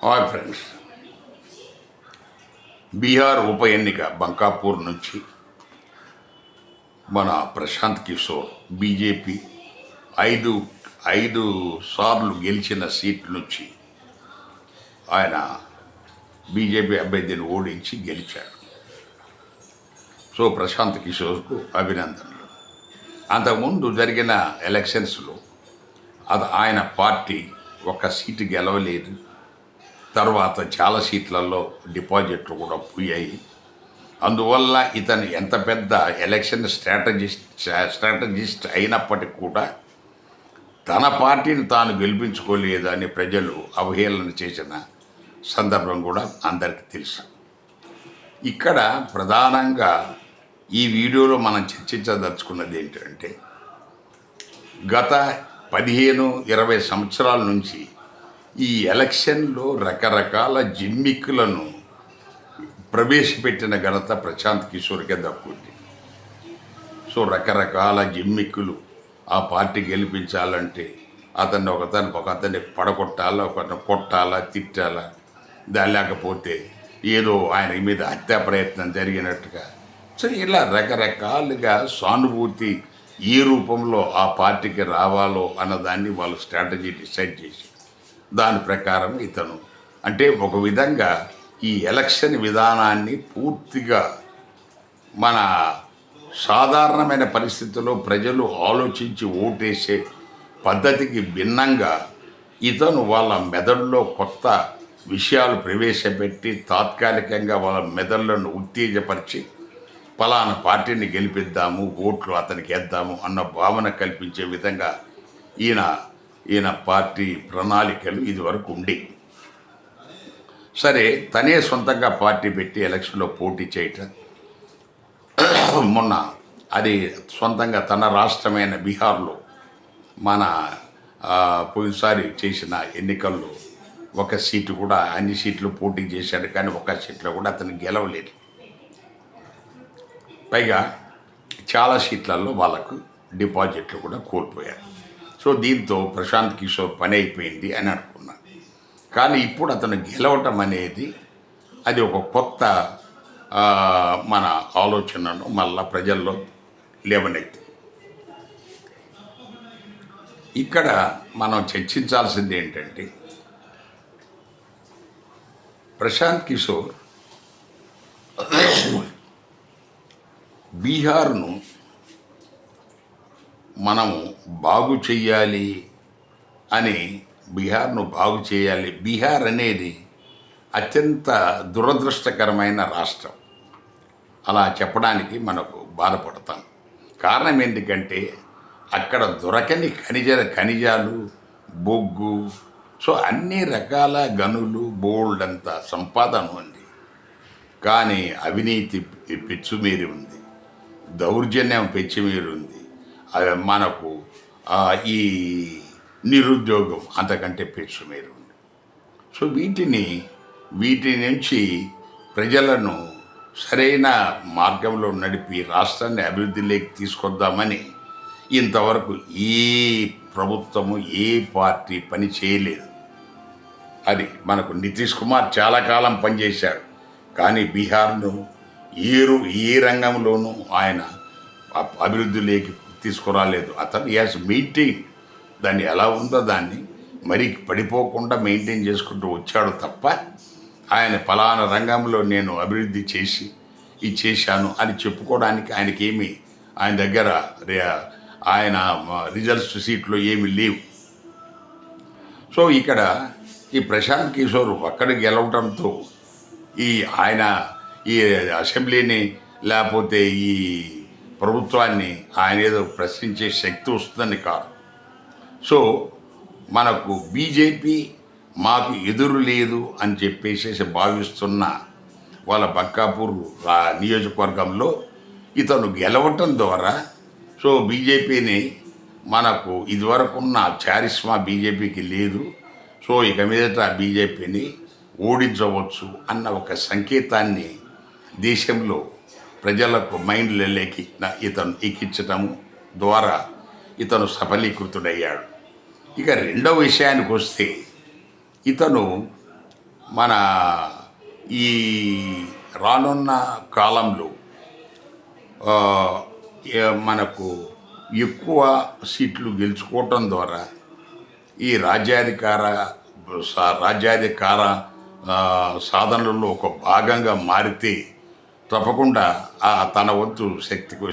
Hi friends. Bihar ఉప ఎన్నిక బంకాపూర్ నుంచి మన ప్రశాంత్ కిషోర్ బీజేపీ ఐదు ఐదు సార్లు గెలిచిన సీట్ నుంచి ఆయన బీజేపీ అభ్యర్థిని ఓడించి గెలిచాడు. సో ప్రశాంత్ కిషోర్కు అభినందనలు. అంతకుముందు జరిగిన ఎలక్షన్స్లో ఆయన పార్టీ ఒక్క సీటు గెలవలేదు. తర్వాత చాలా సీట్లలో డిపాజిట్లు కూడా పోయాయి. అందువల్ల ఇతను ఎంత పెద్ద ఎలక్షన్ స్ట్రాటజిస్ట్ అయినప్పటికీ కూడా తన పార్టీని తాను గెలిపించుకోలేదని ప్రజలు అవహేళన చేసిన సందర్భం కూడా అందరికీ తెలుసు. ఇక్కడ ప్రధానంగా ఈ వీడియోలో మనం చర్చించదలుచుకున్నది ఏంటంటే, గత 15-20 సంవత్సరాల నుంచి ఈ ఎలక్షన్లో రకరకాల జిమ్మిక్కులను ప్రవేశపెట్టిన ఘనత ప్రశాంత్ కిషోర్కే దక్కుంది. సో రకరకాల జిమ్మిక్కులు ఆ పార్టీ గెలిపించాలంటే ఒకతన్ని పడగొట్టాలా, ఒకరిని కొట్టాలా, తిట్టాలా, లేకపోతే ఏదో ఆయన మీద హత్యా ప్రయత్నం జరిగినట్టుగా. సో ఇలా రకరకాలుగా సానుభూతి ఏ రూపంలో ఆ పార్టీకి రావాలో అన్నదాన్ని వాళ్ళు స్ట్రాటజీ డిసైడ్ చేసి దాని ప్రకారం ఇతను అంటే ఒక విధంగా ఈ ఎలక్షన్ విధానాన్ని పూర్తిగా మన సాధారణమైన పరిస్థితుల్లో ప్రజలు ఆలోచించి ఓటేసే పద్ధతికి భిన్నంగా ఇతను వాళ్ళ మెదడులో కొత్త విషయాలు ప్రవేశపెట్టి తాత్కాలికంగా వాళ్ళ మెదడులను ఉత్తేజపరిచి పలానా పార్టీని గెలిపిద్దాము, ఓట్లు అతనికి వేద్దాము అన్న భావన కల్పించే విధంగా ఈయన పార్టీ ప్రణాళికలు ఇదివరకు ఉండి, సరే తనే సొంతంగా పార్టీ పెట్టి ఎలక్షన్లో పోటీ చేయటం, మొన్న అది సొంతంగా తన రాష్ట్రమైన బీహార్లో మన పోయినసారి చేసిన ఎన్నికల్లో ఒక సీటు కూడా, అన్ని సీట్లు పోటీ చేశాడు కానీ ఒక సీట్లో కూడా అతను గెలవలేదు. పైగా చాలా సీట్లలో వాళ్ళకు డిపాజిట్లు కూడా కోల్పోయారు. సో దీంతో ప్రశాంత్ కిషోర్ పని అయిపోయింది అని అనుకున్నాను. కానీ ఇప్పుడు అతను గెలవటం అనేది అది ఒక కొత్త మన ఆలోచనను మళ్ళా ప్రజల్లో లేవనెత్తి, ఇక్కడ మనం చర్చించాల్సింది ఏంటంటే, ప్రశాంత్ కిషోర్ బీహార్ను మనము బాగు చెయ్యాలి అని, బీహార్ను బాగు చేయాలి. బీహార్ అనేది అత్యంత దురదృష్టకరమైన రాష్ట్రం. అలా చెప్పడానికి మనకు బాధపడతాం. కారణం ఎందుకంటే అక్కడ దొరకని ఖనిజాలు, బొగ్గు, సో అన్ని రకాల గనులు, బోల్డ్ అంత సంపాదన ఉంది. కానీ అవినీతి పెచ్చుమీరి ఉంది, దౌర్జన్యం పెచ్చుమీరి ఉంది, మనకు ఈ నిరుద్యోగం అంతకంటే పెచ్చుమీరి ఉంది. సో వీటి నుంచి ప్రజలను సరైన మార్గంలో నడిపి రాష్ట్రాన్ని అభివృద్ధిలోకి తీసుకొద్దామని ఇంతవరకు ఏ ప్రభుత్వము, ఏ పార్టీ పని చేయలేదు. అది మనకు నితీష్ కుమార్ చాలా కాలం పనిచేశాడు, కానీ బీహార్ను ఏ రంగంలోనూ ఆయన అభివృద్ధిలోకి తీసుకురాలేదు. అతను యాజ్ మెయింటైన్, దాన్ని ఎలా ఉందో దాన్ని మరీ పడిపోకుండా మెయింటైన్ చేసుకుంటూ వచ్చాడు తప్ప ఆయన ఫలానా రంగంలో నేను అభివృద్ధి చేశాను అని చెప్పుకోవడానికి ఆయనకేమీ, ఆయన దగ్గర ఆయన రిజల్ట్స్ సీట్లో ఏమీ లేవు. సో ఇక్కడ ఈ ప్రశాంత్ కిషోర్ అక్కడ గెలవడంతో ఆయన ఈ అసెంబ్లీని లేకపోతే ఈ ప్రభుత్వాన్ని ఆయన ఏదో ప్రశ్నించే శక్తి వస్తుందని కాదు. సో మనకు బీజేపీ మాకు ఎదురు లేదు అని చెప్పేసి భావిస్తున్న వాళ్ళ బంకాపూర్ నియోజకవర్గంలో ఇతను గెలవటం ద్వారా, సో బీజేపీని మనకు ఇదివరకున్న చారిస్మా బీజేపీకి లేదు, సో ఇక మీదట బీజేపీని ఓడించవచ్చు అన్న ఒక సంకేతాన్ని దేశంలో ప్రజలకు మైండ్లలోకి ఇతను ఎక్కించటము ద్వారా ఇతను సఫలీకృతుడయ్యాడు. ఇక రెండవ విషయానికి వస్తే, ఇతను మన ఈ రానున్న కాలంలో ఆ, మనకు ఎక్కువ సీట్లు గెలుచుకోవటం ద్వారా ఈ రాజ్యాధికార సాధనలలో ఒక భాగంగా మారితే తప్పకుండా తన వంతు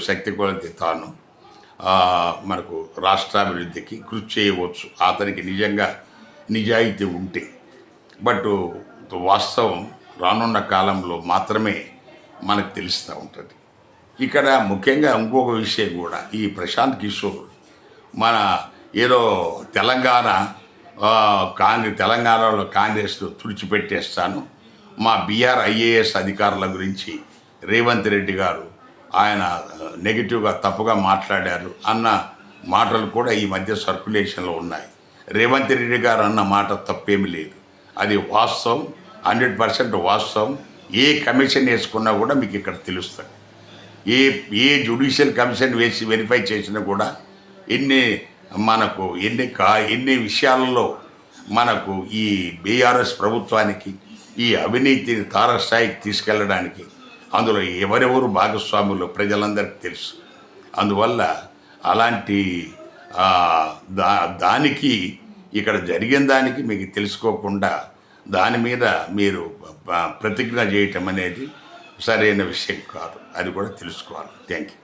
శక్తి కొలది తాను ఆ, మనకు రాష్ట్రాభివృద్ధికి కృషి చేయవచ్చు అతనికి నిజంగా నిజాయితీ ఉంటే. బట్ వాస్తవం రానున్న కాలంలో మాత్రమే మనకు తెలుస్తూ ఉంటుంది. ఇక్కడ ముఖ్యంగా ఇంకొక విషయం కూడా, ఈ ప్రశాంత్ కిషోర్ మన ఏదో తెలంగాణ తెలంగాణలో కాంగ్రెస్ తుడిచిపెట్టేస్తాను, మా బీఆర్ ఐఏఎస్ అధికారుల గురించి రేవంత్ రెడ్డి గారు ఆయన నెగిటివ్గా తప్పుగా మాట్లాడారు అన్న మాటలు కూడా ఈ మధ్య సర్క్యులేషన్లో ఉన్నాయి. రేవంత్ రెడ్డి గారు అన్న మాట తప్పేమీ లేదు, అది వాస్తవం, 100% వాస్తవం. ఏ కమిషన్ వేసుకున్నా కూడా మీకు ఇక్కడ తెలుస్తుంది. ఏ ఏ జ్యుడిషియల్ కమిషన్ వేసి వెరిఫై చేసినా కూడా ఎన్ని విషయాలలో మనకు ఈ బీఆర్ఎస్ ప్రభుత్వానికి ఈ అవినీతిని తారస్థాయికి తీసుకెళ్ళడానికి అందులో ఎవరెవరు భాగస్వాములు ప్రజలందరికీ తెలుసు. అందువల్ల అలాంటి దానికి ఇక్కడ జరిగిన దానికి మీకు తెలుసుకోకుండా దాని మీద మీరు ప్రతిజ్ఞ చేయటం అనేది సరైన విషయం కాదు. అది కూడా తెలుసుకోవాలి. Thank you.